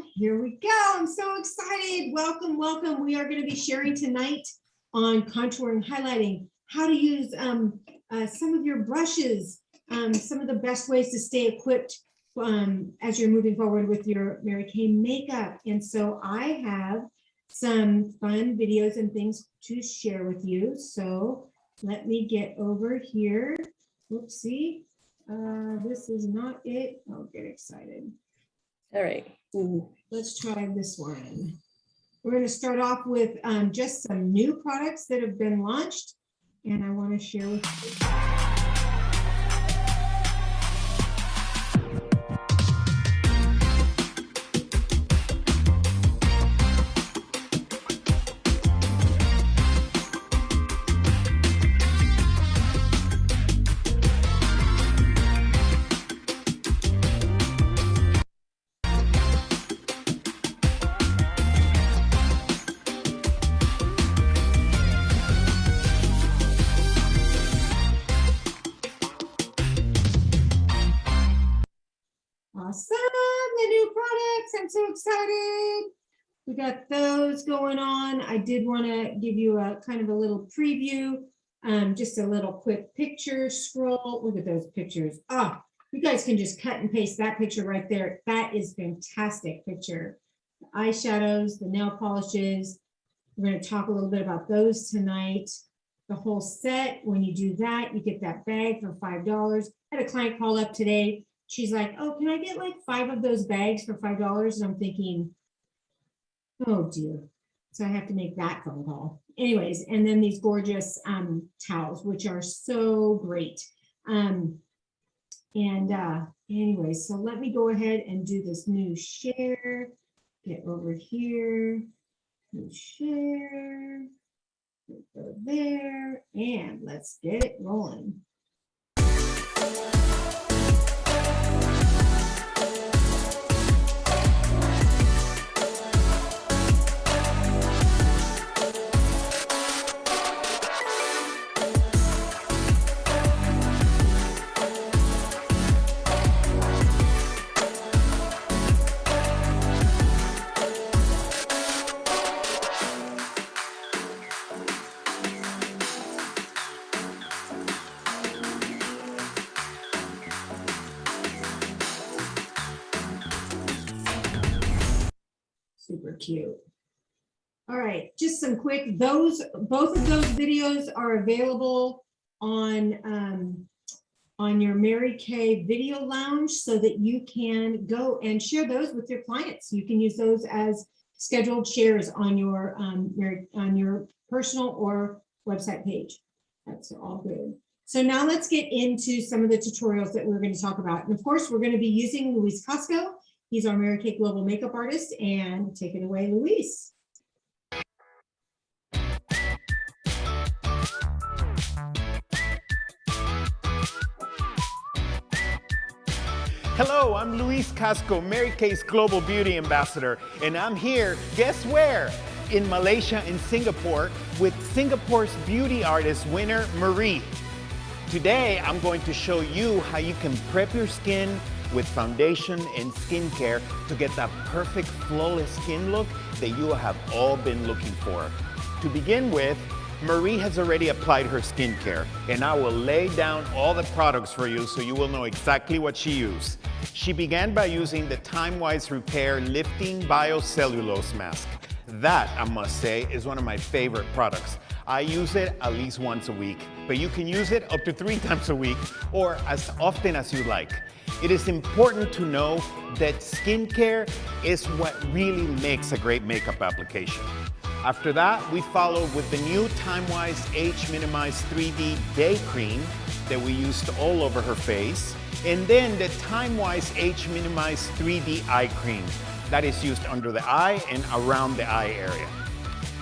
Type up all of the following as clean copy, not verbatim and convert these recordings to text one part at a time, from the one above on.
Here we go. I'm so excited. Welcome, welcome. We are going to be sharing tonight on contouring, highlighting, how to use some of your brushes, some of the best ways to stay equipped as you're moving forward with your Mary Kay makeup. And so I have some fun videos and things to share with you. So let me get over here. Oopsie. This is not it. I'll get excited. All right. Let's try this one. We're going to start off with just some new products that have been launched, and I want to share with you. Awesome, the new products. I'm so excited. We got those going on. I did want to give you a kind of a little preview, just a little quick picture scroll. Look at those pictures. Oh, you guys can just cut and paste that picture right there. That is fantastic picture. The eyeshadows, the nail polishes. We're going to talk a little bit about those tonight. The whole set, when you do that, you get that bag for $5. I had a client call up today. She's like, oh, can I get like 5 of those bags for $5? And I'm thinking, oh dear. So I have to make that phone call. Anyways, and then these gorgeous towels, which are so great. Anyways, so let me go ahead and do this new share. Get over here, new share, go there, and let's get it rolling. Super cute. All right, just some quick, both of those videos are available on your Mary Kay video lounge so that you can go and share those with your clients. You can use those as scheduled shares on your personal or website page. That's all good. So now let's get into some of the tutorials that we're going to talk about. And of course, we're going to be using Luis Casco. He's our Mary Kay Global Makeup Artist, and take it away, Luis. Hello, I'm Luis Casco, Mary Kay's Global Beauty Ambassador, and I'm here, guess where? In Malaysia and Singapore with Singapore's beauty artist winner, Marie. Today, I'm going to show you how you can prep your skin with foundation and skincare to get that perfect flawless skin look that you have all been looking for. To begin with, Marie has already applied her skincare, and I will lay down all the products for you so you will know exactly what she used. She began by using the Time-Wise Repair Lifting Biocellulose Mask. That, I must say, is one of my favorite products. I use it at least once a week, but you can use it up to 3 times a week or as often as you like. It is important to know that skincare is what really makes a great makeup application. After that, we followed with the new Time-Wise Age Minimize 3D Day Cream that we used all over her face, and then the Time-Wise Age Minimize 3D Eye Cream that is used under the eye and around the eye area.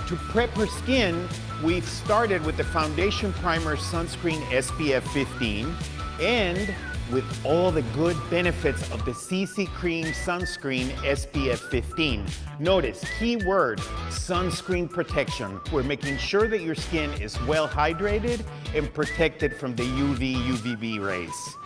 To prep her skin, we've started with the Foundation Primer Sunscreen SPF 15 and with all the good benefits of the CC Cream Sunscreen SPF 15. Notice, key word, sunscreen protection. We're making sure that your skin is well hydrated and protected from the UVB rays.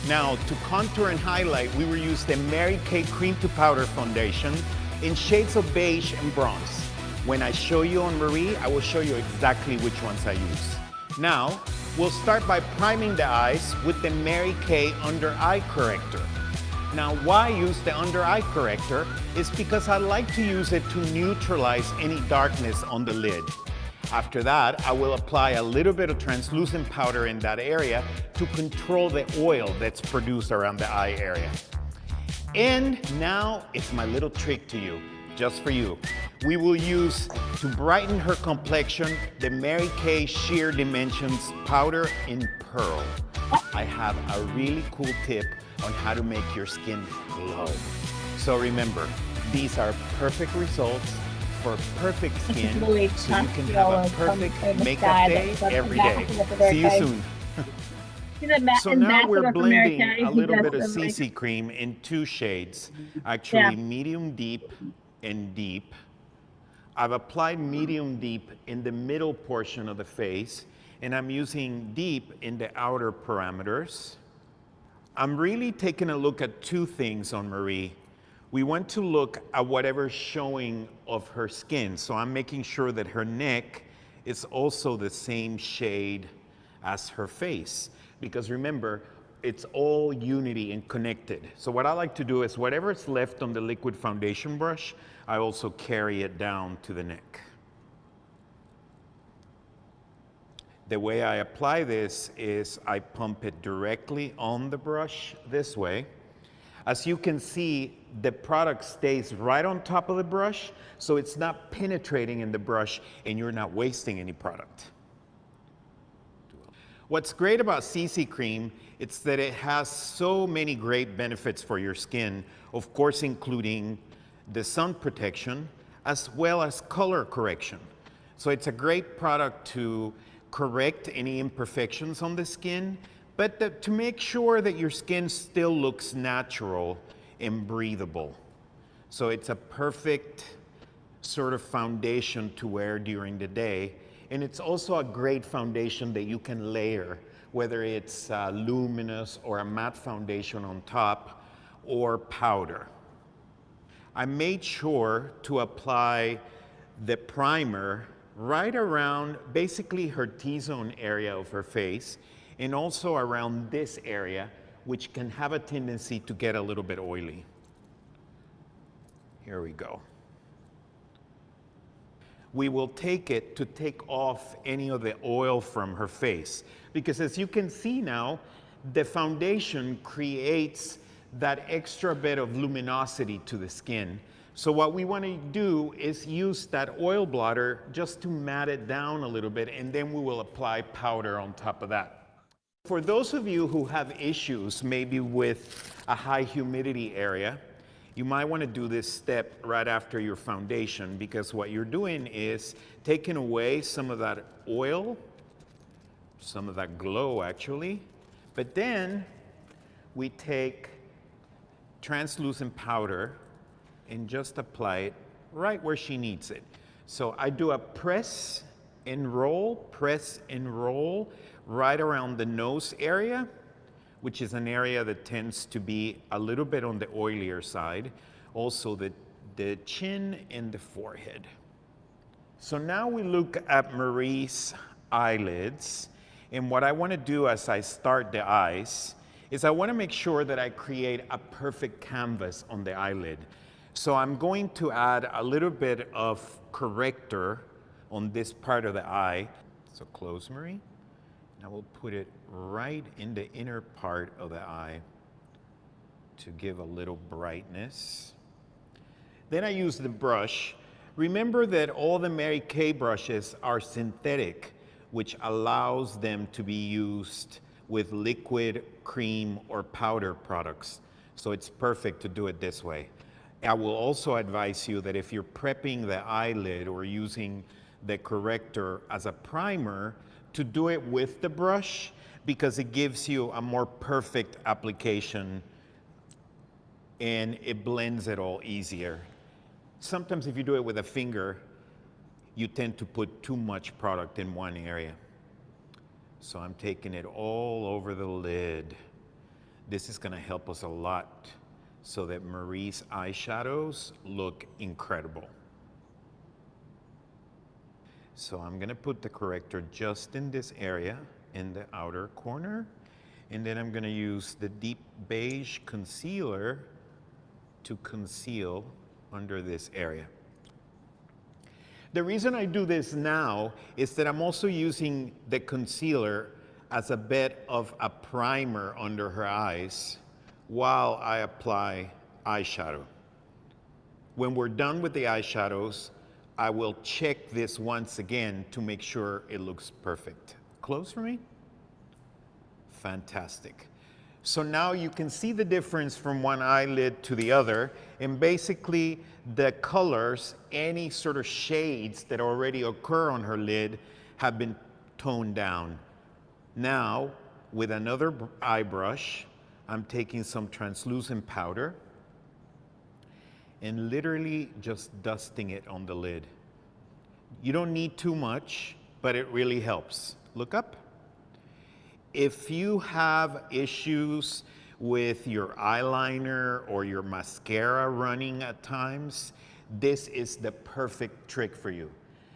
Now, to contour and highlight, we will use the Mary Kay Cream to Powder Foundation in shades of beige and bronze. When I show you on Marie, I will show you exactly which ones I use. Now, we'll start by priming the eyes with the Mary Kay Under Eye Corrector. Now, why use the under eye corrector is because I like to use it to neutralize any darkness on the lid. After that, I will apply a little bit of translucent powder in that area to control the oil that's produced around the eye area. And now it's my little trick to you, just for you. We will use, to brighten her complexion, the Mary Kay Sheer Dimensions Powder in Pearl. I have a really cool tip on how to make your skin glow. So remember, these are perfect results for perfect skin, so you can have a perfect makeup day every day. See you soon. So now we're blending a little bit of CC cream in 2 shades, actually medium deep and deep. I've applied medium deep in the middle portion of the face, and I'm using deep in the outer parameters. I'm really taking a look at 2 things on Marie. We want to look at whatever's showing of her skin. So I'm making sure that her neck is also the same shade as her face. Because remember, it's all unity and connected. So what I like to do is whatever's left on the liquid foundation brush, I also carry it down to the neck. The way I apply this is I pump it directly on the brush this way. As you can see, the product stays right on top of the brush, so it's not penetrating in the brush and you're not wasting any product. What's great about CC cream is that it has so many great benefits for your skin, of course including the sun protection as well as color correction. So it's a great product to correct any imperfections on the skin, but to make sure that your skin still looks natural and breathable. So it's a perfect sort of foundation to wear during the day. And it's also a great foundation that you can layer, whether it's luminous or a matte foundation on top or powder. I made sure to apply the primer right around basically her T-zone area of her face and also around this area, which can have a tendency to get a little bit oily. Here we go. We will take it to take off any of the oil from her face, because as you can see now, the foundation creates that extra bit of luminosity to the skin. So what we want to do is use that oil blotter just to matte it down a little bit, and then we will apply powder on top of that. For those of you who have issues maybe with a high humidity area, you might want to do this step right after your foundation, because what you're doing is taking away some of that oil, some of that glow actually, but then we take translucent powder and just apply it right where she needs it. So I do a press and roll right around the nose area, which is an area that tends to be a little bit on the oilier side. Also the chin and the forehead. So now we look at Marie's eyelids. And what I want to do as I start the eyes is I want to make sure that I create a perfect canvas on the eyelid. So I'm going to add a little bit of corrector on this part of the eye. So close, Marie. Now we'll put it right in the inner part of the eye to give a little brightness. Then I use the brush. Remember that all the Mary Kay brushes are synthetic, which allows them to be used with liquid, cream, or powder products. So it's perfect to do it this way. I will also advise you that if you're prepping the eyelid or using the corrector as a primer, to do it with the brush, because it gives you a more perfect application and it blends it all easier. Sometimes if you do it with a finger, you tend to put too much product in one area. So I'm taking it all over the lid. This is going to help us a lot so that Marie's eyeshadows look incredible. So I'm gonna put the corrector just in this area, in the outer corner, and then I'm gonna use the deep beige concealer to conceal under this area. The reason I do this now is that I'm also using the concealer as a bit of a primer under her eyes while I apply eyeshadow. When we're done with the eyeshadows, I will check this once again to make sure it looks perfect. Close for me? Fantastic. So now you can see the difference from one eyelid to the other, and basically the colors, any sort of shades that already occur on her lid have been toned down. Now, with another eye brush, I'm taking some translucent powder and literally just dusting it on the lid. You don't need too much, but it really helps. Look up. If you have issues with your eyeliner or your mascara running at times, this is the perfect trick for you.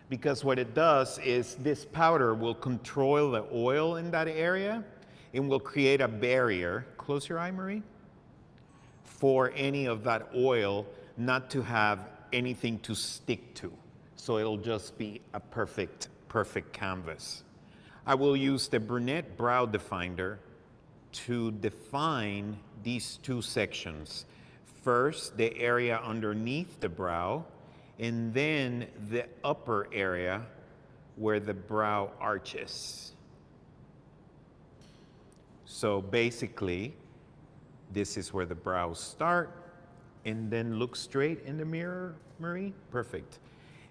Because what it does is this powder will control the oil in that area and will create a barrier, close your eye, Marie, for any of that oil not to have anything to stick to. So it'll just be a perfect canvas. I will use the brunette brow definer to define these two sections. First, the area underneath the brow, and then the upper area where the brow arches. So basically, this is where the brows start, and then look straight in the mirror, Marie. Perfect.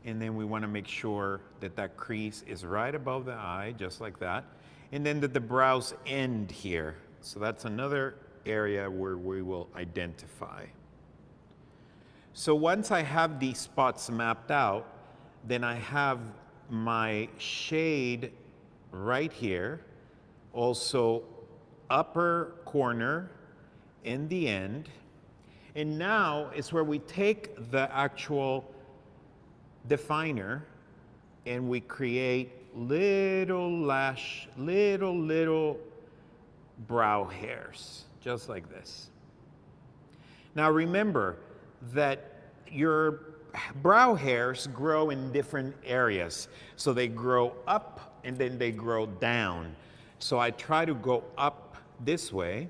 And then we want to make sure that that crease is right above the eye, just like that. And then that the brows end here. So that's another area where we will identify. So once I have these spots mapped out, then I have my shade right here, also upper corner in the end. And now is where we take the actual definer and we create little brow hairs, just like this. Now remember that your brow hairs grow in different areas. So they grow up and then they grow down. So I try to go up this way,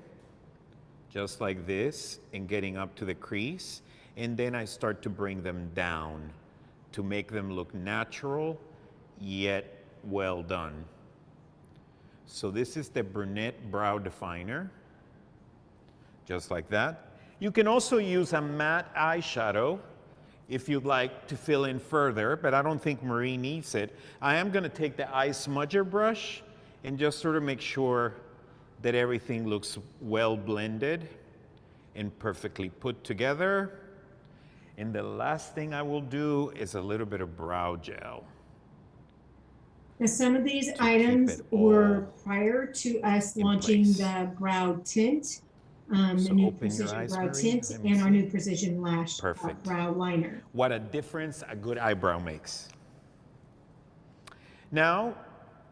just like this, and getting up to the crease. And then I start to bring them down to make them look natural, yet well done. So this is the brunette brow definer, just like that. You can also use a matte eyeshadow if you'd like to fill in further, but I don't think Marie needs it. I am gonna take the eye smudger brush and just sort of make sure that everything looks well blended and perfectly put together. And the last thing I will do is a little bit of brow gel. Now, some of these items were prior to us launching the brow tint, the new precision brow tint, and our new precision lash brow liner. What a difference a good eyebrow makes. Now,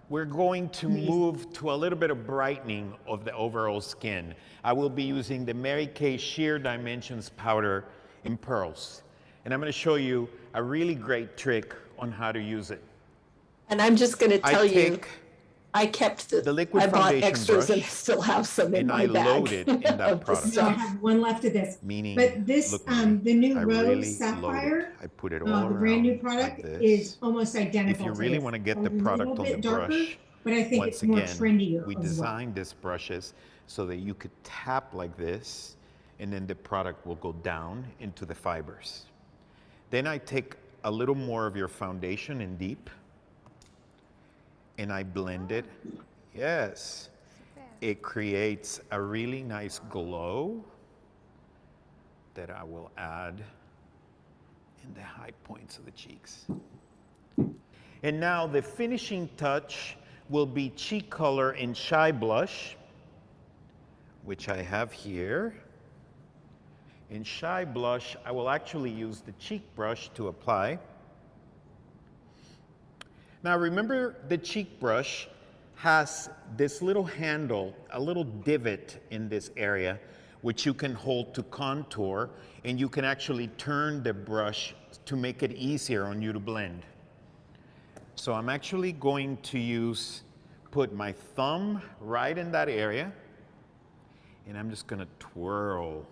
we're going to move to a little bit of brightening of the overall skin. I will be using the Mary Kay Sheer Dimensions powder in pearls. And I'm going to show you a really great trick on how to use it. And I'm just going to tell you, I kept the liquid I bought foundation extras brush, and I still have some in and my I bag. loaded in that product. So I have one left of this. Meaning, but this, look, the new I Rose really Sapphire, I put it all the around brand new like product this. is almost identical. If you to really this. want to get the A product little on the bit darker, brush, but I think once it's more again, trendier we as well. designed these brushes so that you could tap like this, and then the product will go down into the fibers. Then I take a little more of your foundation in deep, and I blend it. Yes, it creates a really nice glow that I will add in the high points of the cheeks. And now the finishing touch will be cheek color in Shy Blush, which I have here. In Shy Blush, I will actually use the cheek brush to apply. Now remember, the cheek brush has this little handle, a little divot in this area, which you can hold to contour, and you can actually turn the brush to make it easier on you to blend. So I'm actually going to put my thumb right in that area, and I'm just gonna twirl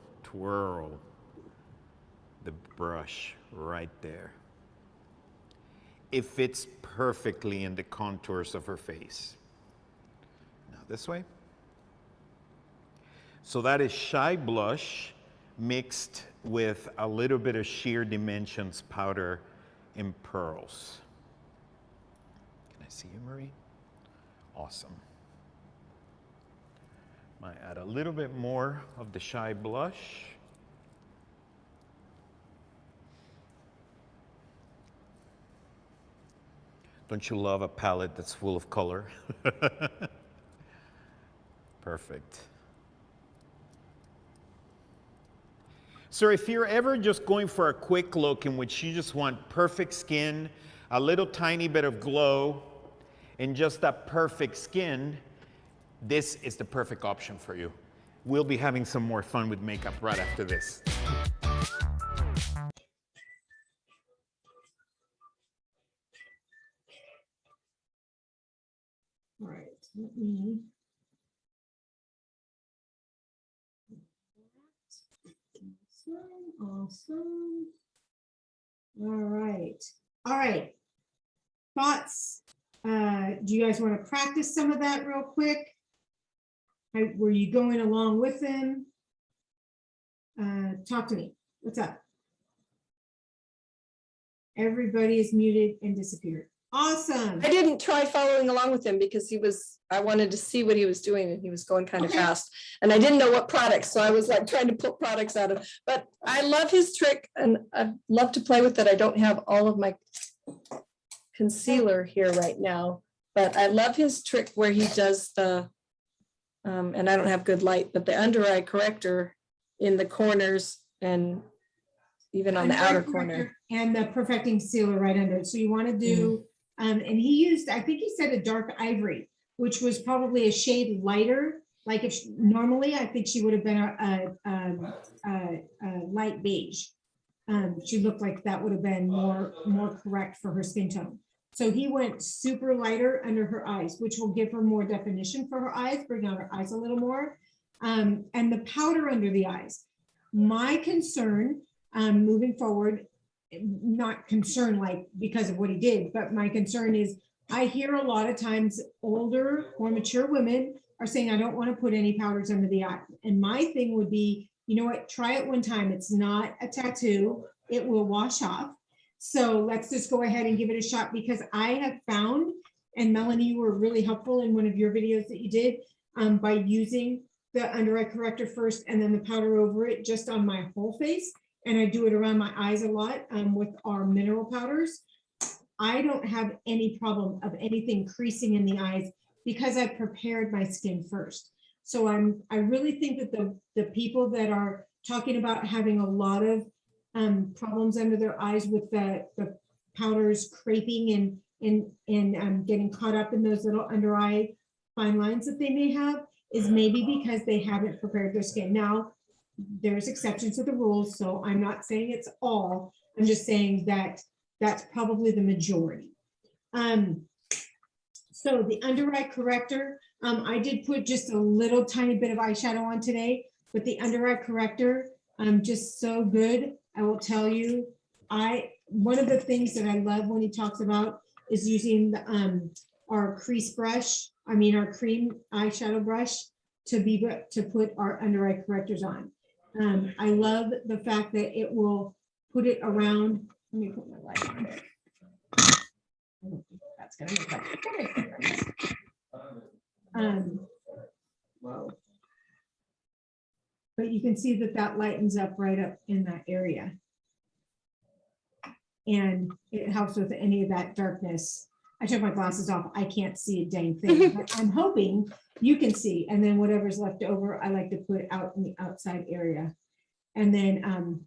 the brush right there. It fits perfectly in the contours of her face. Now this way. So that is Shy Blush mixed with a little bit of Sheer Dimensions powder in pearls. Can I see you, Marie? Awesome. Might add a little bit more of the Shy Blush. Don't you love a palette that's full of color? Perfect. So if you're ever just going for a quick look in which you just want perfect skin, a little tiny bit of glow, and just that perfect skin, this is the perfect option for you. We'll be having some more fun with makeup right after this. All right, let me. Awesome. All right. Thoughts? Do you guys want to practice some of that real quick? Were you going along with him? Talk to me. What's up? Everybody is muted and disappeared. Awesome. I didn't try following along with him because I wanted to see what he was doing and he was going kind of fast. And I didn't know what products, so I was like trying to pull products out of, but I love his trick and I'd love to play with it. I don't have all of my concealer here right now, but I love his trick where he does the, and I don't have good light, but the under eye corrector in the corners and even on the outer corner. And the perfecting concealer right under it. So you want to do, and he used, I think he said a dark ivory, which was probably a shade lighter. Like if normally, I think she would have been a light beige. She looked like that would have been more correct for her skin tone. So he went super lighter under her eyes, which will give her more definition for her eyes, bring out her eyes a little more. And the powder under the eyes. My concern moving forward, not concern like because of what he did, but my concern is I hear a lot of times older, more mature women are saying, I don't want to put any powders under the eye. And my thing would be, you know what, try it one time. It's not a tattoo. It will wash off. So let's just go ahead and give it a shot because I have found, and Melanie, you were really helpful in one of your videos that you did by using the under eye corrector first and then the powder over it just on my whole face. And I do it around my eyes a lot with our mineral powders. I don't have any problem of anything creasing in the eyes because I prepared my skin first. So I really think that the people that are talking about having a lot of problems under their eyes with the powders creping and getting caught up in those little under eye fine lines that they may have is maybe because they haven't prepared their skin. Now, there's exceptions to the rules, so I'm not saying it's all. I'm just saying that that's probably the majority. So the under eye corrector, I did put just a little tiny bit of eyeshadow on today, but the under eye corrector, just so good. I will tell you, one of the things that I love when he talks about is using our crease brush, our cream eyeshadow brush to put our under eye correctors on. I love the fact that it will put it around. Let me put my light on. I don't think that's gonna make a difference. Whoa. But you can see that lightens up right up in that area. And it helps with any of that darkness. I took my glasses off. I can't see a dang thing, but I'm hoping you can see. And then whatever's left over, I like to put out in the outside area. And then,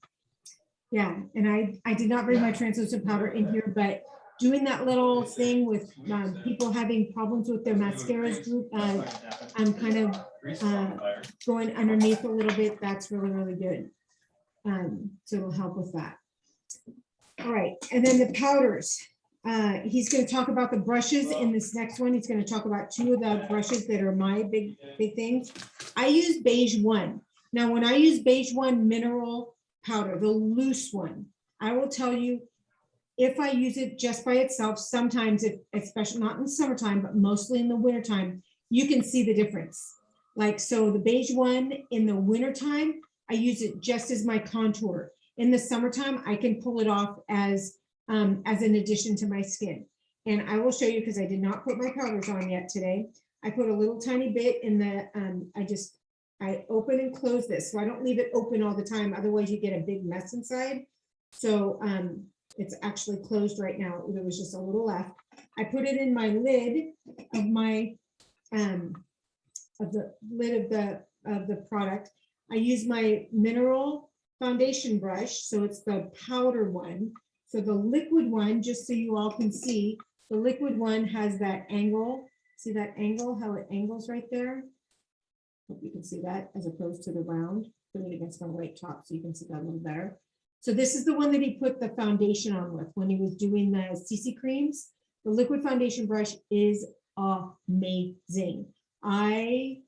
yeah, and I did not bring my translucent powder in here, but doing that little thing with people having problems with their mascaras group, I'm kind of going underneath a little bit. That's really, really good. So it'll help with that. All right, and then the powders. He's going to talk about the brushes in this next one. He's going to talk about two of the brushes that are my big things. I use beige 1. Now, when I use beige 1 mineral powder, the loose one, I will tell you, if I use it just by itself, sometimes, especially not in the summertime, but mostly in the wintertime, you can see the difference. Like, so the beige 1 in the wintertime, I use it just as my contour. In the summertime, I can pull it off as an addition to my skin. And I will show you, because I did not put my powders on yet today. I put a little tiny bit in the, I open and close this, so I don't leave it open all the time. Otherwise you get a big mess inside. So it's actually closed right now. There was just a little left. I put it in my lid of my, of the product. I use my mineral foundation brush. So it's the powder one. So the liquid one, just so you all can see, the liquid one has that angle. See that angle, how it angles right there? Hope you can see that, as opposed to the round. Put it against my white top so you can see that a little better. So this is the one that he put the foundation on with when he was doing the CC creams. The liquid foundation brush is amazing. I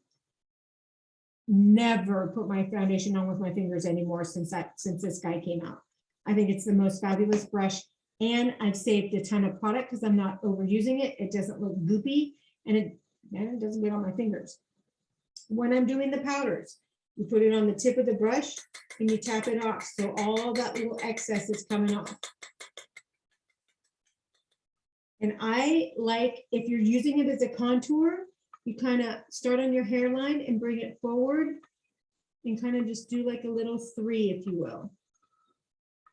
never put my foundation on with my fingers anymore since this guy came out. I think it's the most fabulous brush, and I've saved a ton of product because I'm not overusing it. It doesn't look goopy, and it doesn't get on my fingers. When I'm doing the powders, you put it on the tip of the brush and you tap it off. So all that little excess is coming off. And I like, if you're using it as a contour, you kind of start on your hairline and bring it forward and kind of just do like a little 3, if you will.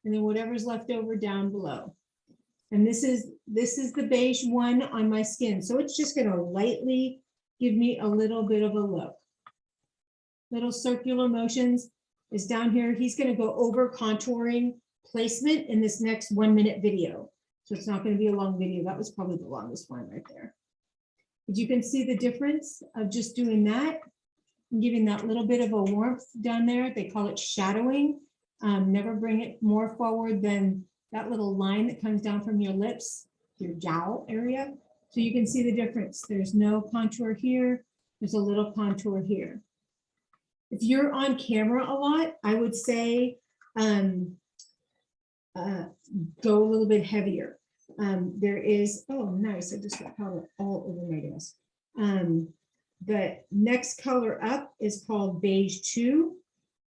And then whatever's left over down below. And this is the beige 1 on my skin. So it's just going to lightly give me a little bit of a look. Little circular motions is down here. He's going to go over contouring placement in this next 1-minute video. So it's not going to be a long video. That was probably the longest one right there. But you can see the difference of just doing that and giving that little bit of a warmth down there. They call it shadowing. Never bring it more forward than that little line that comes down from your lips, your jowl area. So you can see the difference. There's no contour here. There's a little contour here. If you're on camera a lot, I would say go a little bit heavier. There is, oh, nice. I just got powder all over my desk. The next color up is called beige 2.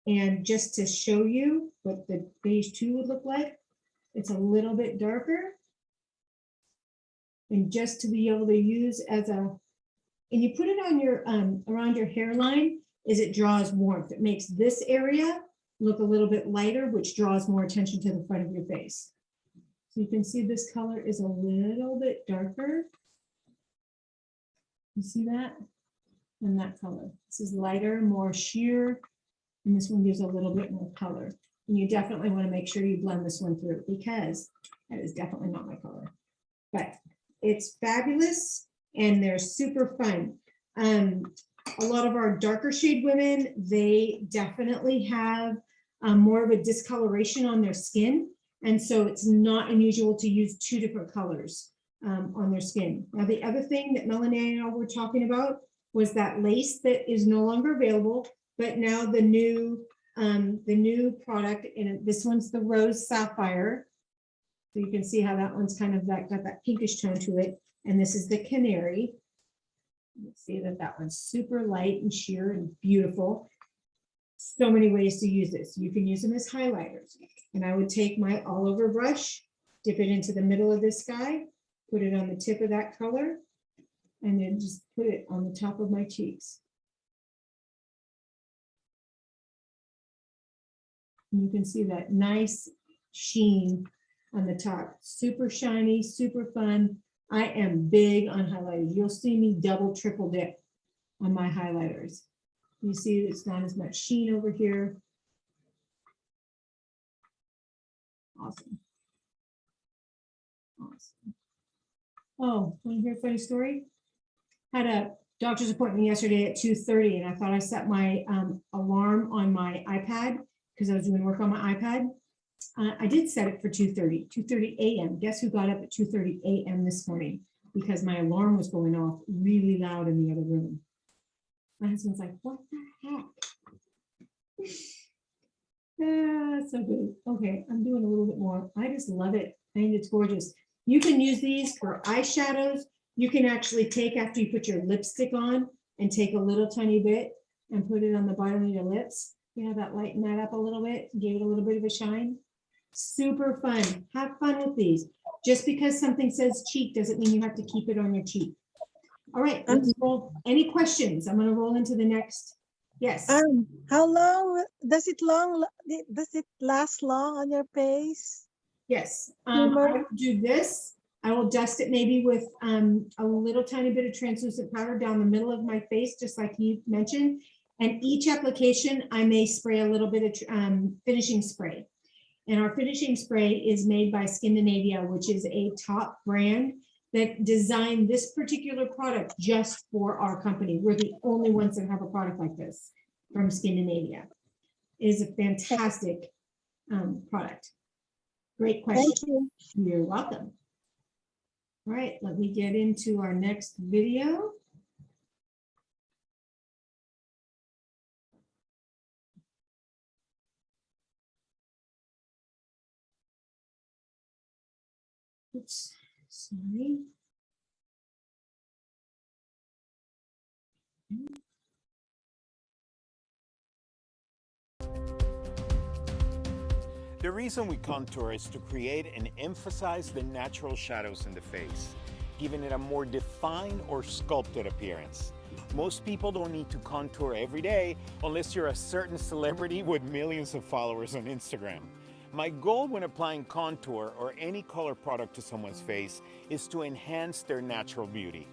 And just to show you what the beige 2 would look like, it's a little bit darker. And just to be able to use as a, and you put it on your, around your hairline, is it draws warmth. It makes this area look a little bit lighter, which draws more attention to the front of your face. So you can see this color is a little bit darker. You see that? And that color. This is lighter, more sheer. And this one gives a little bit more color. And you definitely want to make sure you blend this one through, because that is definitely not my color. But it's fabulous and they're super fun. A lot of our darker shade women, they definitely have more of a discoloration on their skin. And so it's not unusual to use 2 different colors on their skin. Now, the other thing that Melanie and I were talking about was that lace that is no longer available. But now the new product, and this one's the rose sapphire. So you can see how that one's kind of got that pinkish tone to it. And this is the canary. You see that one's super light and sheer and beautiful. So many ways to use this. You can use them as highlighters. And I would take my all over brush, dip it into the middle of this guy, put it on the tip of that color, and then just put it on the top of my cheeks. You can see that nice sheen on the top. Super shiny, super fun. I am big on highlighters. You'll see me double, triple dip on my highlighters. You see it's not as much sheen over here. Awesome. Awesome. Oh, want to hear a funny story? Had a doctor's appointment yesterday at 2:30, and I thought I set my alarm on my iPad because I was doing work on my iPad. I did set it for 2:30 a.m. Guess who got up at 2:30 a.m. this morning? Because my alarm was going off really loud in the other room. My husband's like, what the heck? Yeah, so good. Okay, I'm doing a little bit more. I just love it. I think it's gorgeous. You can use these for eyeshadows. You can actually take, after you put your lipstick on, and take a little tiny bit and put it on the bottom of your lips. You know, that lighten that up a little bit, give it a little bit of a shine. Super fun. Have fun with these. Just because something says cheek doesn't mean you have to keep it on your cheek. All right, let's roll. Any questions? I'm going to roll into the next. Yes. How long does it last long on your face? Yes. I will do this. I will dust it maybe with a little tiny bit of translucent powder down the middle of my face, just like you mentioned. And each application, I may spray a little bit of finishing spray. And our finishing spray is made by Scandinavia, which is a top brand that designed this particular product just for our company. We're the only ones that have a product like this from Scandinavia. It is a fantastic product. Great question. Thank you. You're welcome. All right, let me get into our next video. Oops, sorry. The reason we contour is to create and emphasize the natural shadows in the face, giving it a more defined or sculpted appearance. Most people don't need to contour every day unless you're a certain celebrity with millions of followers on Instagram. My goal when applying contour or any color product to someone's face is to enhance their natural beauty.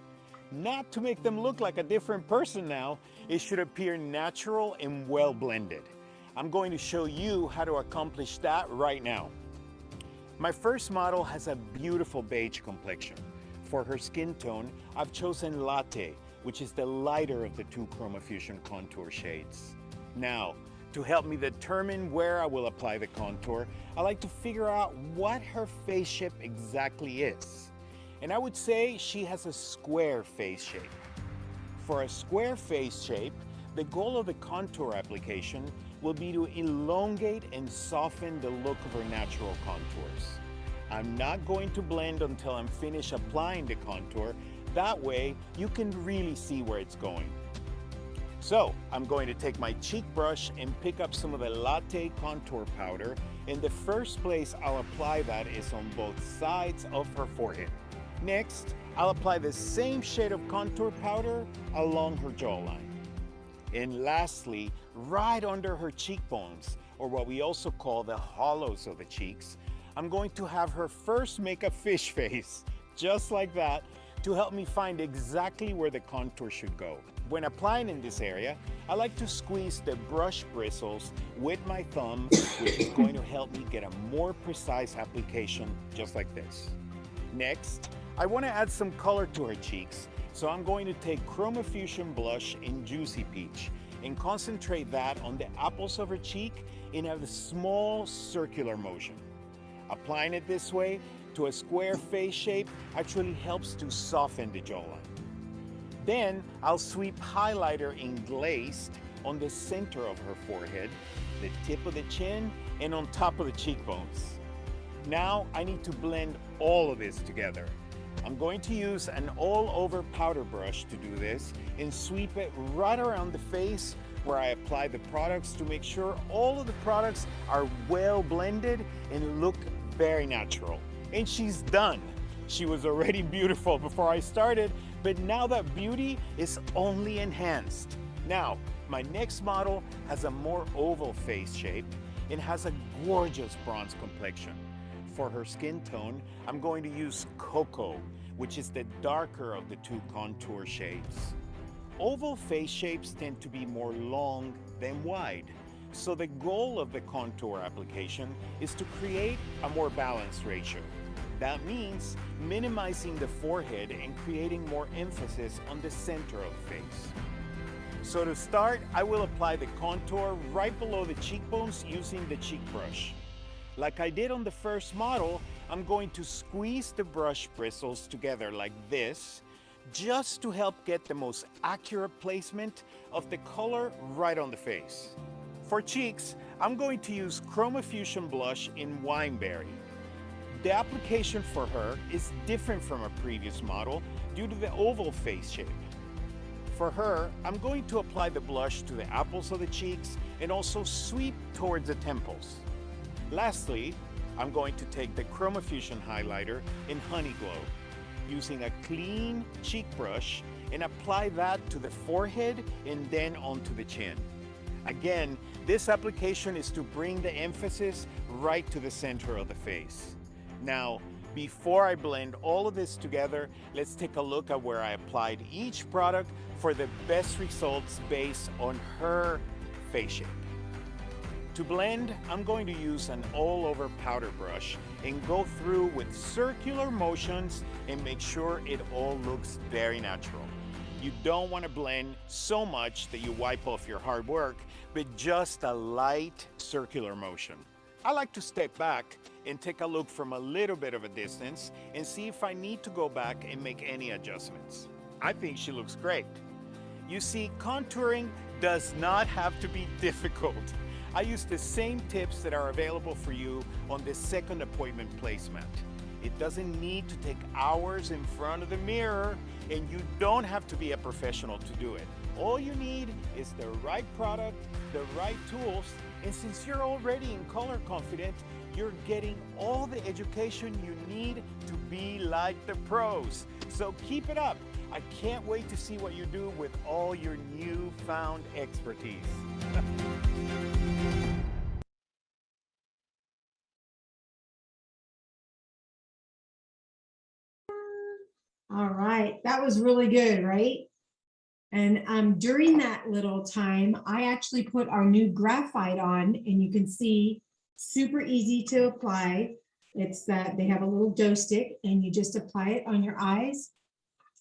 Not to make them look like a different person now, it should appear natural and well blended. I'm going to show you how to accomplish that right now. My first model has a beautiful beige complexion. For her skin tone, I've chosen Latte, which is the lighter of the two Chroma Fusion contour shades. Now, to help me determine where I will apply the contour, I like to figure out what her face shape exactly is. And I would say she has a square face shape. For a square face shape, the goal of the contour application will be to elongate and soften the look of her natural contours. I'm not going to blend until I'm finished applying the contour. That way, you can really see where it's going. So, I'm going to take my cheek brush and pick up some of the Latte contour powder. And the first place I'll apply that is on both sides of her forehead. Next, I'll apply the same shade of contour powder along her jawline. And lastly, right under her cheekbones, or what we also call the hollows of the cheeks, I'm going to have her first make a fish face, just like that, to help me find exactly where the contour should go. When applying in this area, I like to squeeze the brush bristles with my thumb, which is going to help me get a more precise application, just like this. Next, I want to add some color to her cheeks, so I'm going to take Chroma Fusion blush in Juicy Peach and concentrate that on the apples of her cheek in a small circular motion. Applying it this way to a square face shape actually helps to soften the jawline. Then I'll sweep highlighter in Glazed on the center of her forehead, the tip of the chin, and on top of the cheekbones. Now I need to blend all of this together. I'm going to use an all-over powder brush to do this and sweep it right around the face where I apply the products to make sure all of the products are well blended and look very natural. And she's done. She was already beautiful before I started, but now that beauty is only enhanced. Now, my next model has a more oval face shape and has a gorgeous bronze complexion. For her skin tone, I'm going to use Cocoa, which is the darker of the two contour shades. Oval face shapes tend to be more long than wide, So the goal of the contour application is to create a more balanced ratio. That means minimizing the forehead and creating more emphasis on the center of the face. So to start, I will apply the contour right below the cheekbones using the cheek brush. Like I did on the first model, I'm going to squeeze the brush bristles together like this, just to help get the most accurate placement of the color right on the face. For cheeks, I'm going to use Chroma Fusion blush in Wineberry. The application for her is different from a previous model due to the oval face shape. For her, I'm going to apply the blush to the apples of the cheeks and also sweep towards the temples. Lastly, I'm going to take the Chroma Fusion highlighter in Honey Glow, using a clean cheek brush and apply that to the forehead and then onto the chin. Again, this application is to bring the emphasis right to the center of the face. Now, before I blend all of this together, let's take a look at where I applied each product for the best results based on her face shape. To blend, I'm going to use an all-over powder brush and go through with circular motions and make sure it all looks very natural. You don't want to blend so much that you wipe off your hard work, but just a light circular motion. I like to step back and take a look from a little bit of a distance and see if I need to go back and make any adjustments. I think she looks great. You see, contouring does not have to be difficult. I use the same tips that are available for you on the second appointment placement. It doesn't need to take hours in front of the mirror, and you don't have to be a professional to do it. All you need is the right product, the right tools, and since you're already in color confident, you're getting all the education you need to be like the pros. So keep it up. I can't wait to see what you do with all your newfound expertise. All right, that was really good, right? And during that little time, I actually put our new graphite on, and you can see super easy to apply. It's that they have a little dough stick, and you just apply it on your eyes,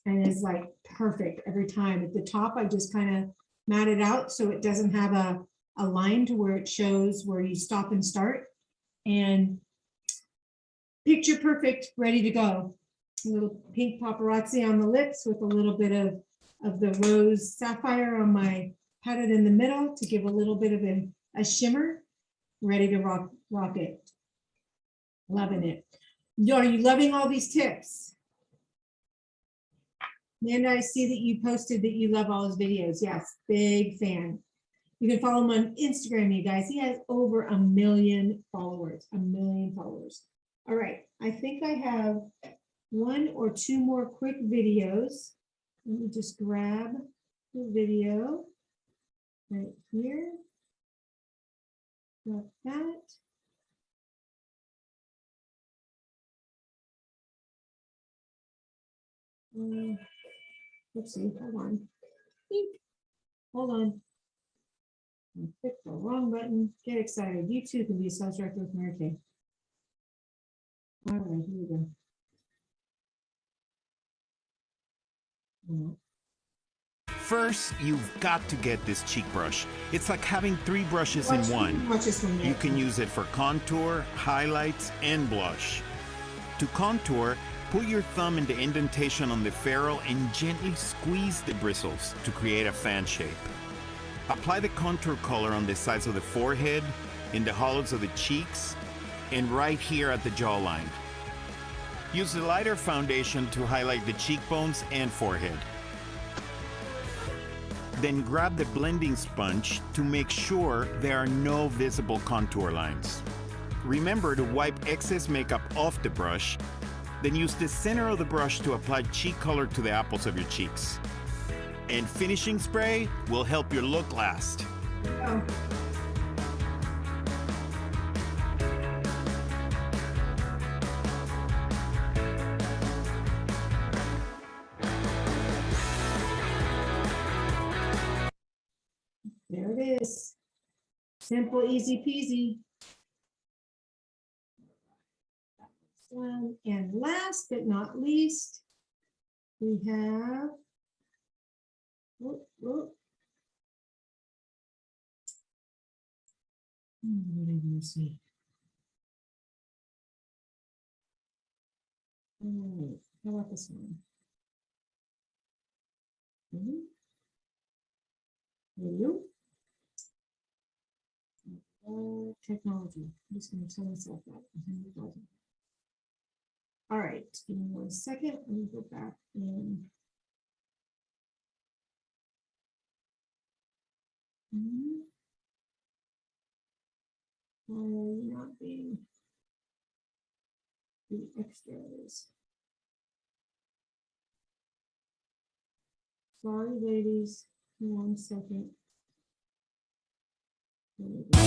and it's like perfect every time. At the top, I just kind of mat it out so it doesn't have a line to where it shows where you stop and start. And picture perfect, ready to go. A little pink paparazzi on the lips with a little bit of the rose sapphire on my, had it in the middle to give a little bit of a shimmer. Ready to rock it. Loving it. Are you loving all these tips? Amanda, I see that you posted that you love all his videos. Yes, big fan. You can follow him on Instagram, you guys. He has over 1 million followers, 1 million followers. All right, I think I have 1 or 2 more quick videos. Let me just grab the video right here. Got that. Let's see, hold on. Hold on. I clicked the wrong button. Get excited. You too can be a sales director with Mary Kay. All right, here we go. First, you've got to get this cheek brush. It's like having 3 brushes in one. Watch this one. You can use it for contour, highlights, and blush. To contour, put your thumb in the indentation on the ferrule and gently squeeze the bristles to create a fan shape. Apply the contour color on the sides of the forehead, in the hollows of the cheeks, and right here at the jawline. Use the lighter foundation to highlight the cheekbones and forehead. Then grab the blending sponge to make sure there are no visible contour lines. Remember to wipe excess makeup off the brush, then use the center of the brush to apply cheek color to the apples of your cheeks. And finishing spray will help your look last. Oh. There it is. Simple, easy peasy. And last but not least, we have, whoop, whoop. What did I see? How about this one? Hello. Technology. I'm just going to tell myself that. All right, give me 1 second. Let me go back in. Why are you not being the extras? Sorry, ladies. 1 second. There we go.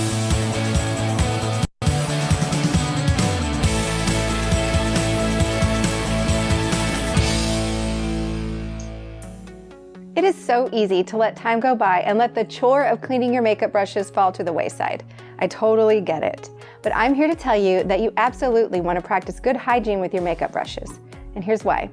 It is so easy to let time go by and let the chore of cleaning your makeup brushes fall to the wayside. I totally get it. But I'm here to tell you that you absolutely want to practice good hygiene with your makeup brushes. And here's why.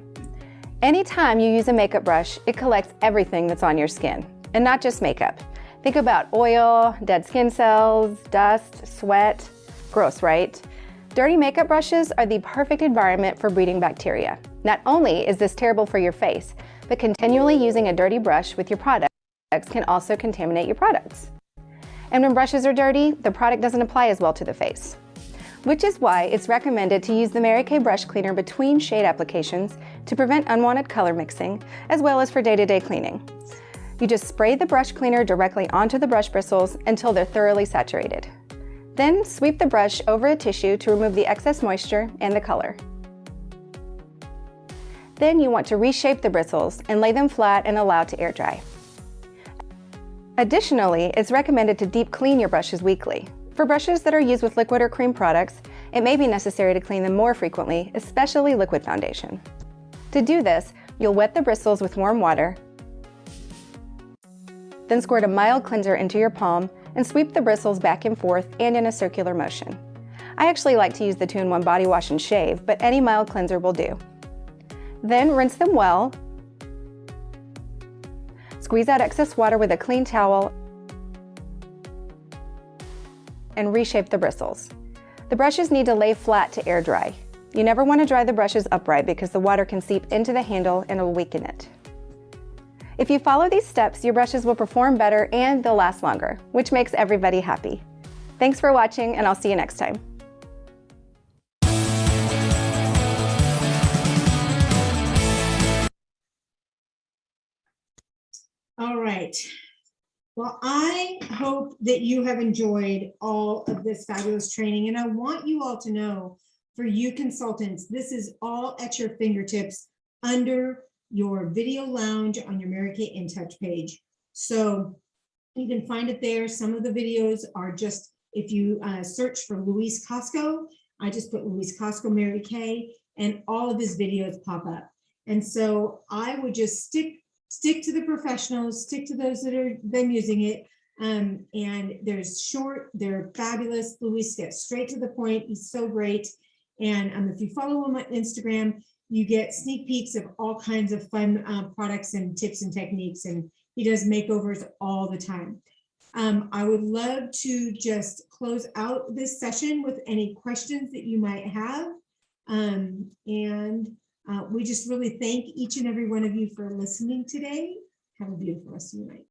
Anytime you use a makeup brush, it collects everything that's on your skin, and not just makeup. Think about oil, dead skin cells, dust, sweat. Gross, right? Dirty makeup brushes are the perfect environment for breeding bacteria. Not only is this terrible for your face, but continually using a dirty brush with your products can also contaminate your products. And when brushes are dirty, the product doesn't apply as well to the face. Which is why it's recommended to use the Mary Kay brush cleaner between shade applications to prevent unwanted color mixing, as well as for day-to-day cleaning. You just spray the brush cleaner directly onto the brush bristles until they're thoroughly saturated. Then sweep the brush over a tissue to remove the excess moisture and the color. Then you want to reshape the bristles and lay them flat and allow to air dry. Additionally, it's recommended to deep clean your brushes weekly. For brushes that are used with liquid or cream products, it may be necessary to clean them more frequently, especially liquid foundation. To do this, you'll wet the bristles with warm water, then squirt a mild cleanser into your palm and sweep the bristles back and forth and in a circular motion. I actually like to use the 2-in-1 body wash and shave, but any mild cleanser will do. Then rinse them well. Squeeze out excess water with a clean towel and reshape the bristles. The brushes need to lay flat to air dry. You never want to dry the brushes upright because the water can seep into the handle and will weaken it. If you follow these steps, your brushes will perform better and they'll last longer, which makes everybody happy. Thanks for watching, and I'll see you next time. All right. Well, I hope that you have enjoyed all of this fabulous training, and I want you all to know, for you consultants, this is all at your fingertips under your video lounge on your Mary Kay In Touch page. So you can find it there. Some of the videos are just, if you search for Luis Casco, I just put Luis Casco Mary Kay, and all of his videos pop up. And so I would just stick to the professionals, stick to those that are been using it. And there's short, they're fabulous. Luis gets straight to the point. He's so great. And if you follow him on Instagram, you get sneak peeks of all kinds of fun products and tips and techniques. And he does makeovers all the time. I would love to just close out this session with any questions that you might have. We just really thank each and every one of you for listening today. Have a beautiful rest of your night.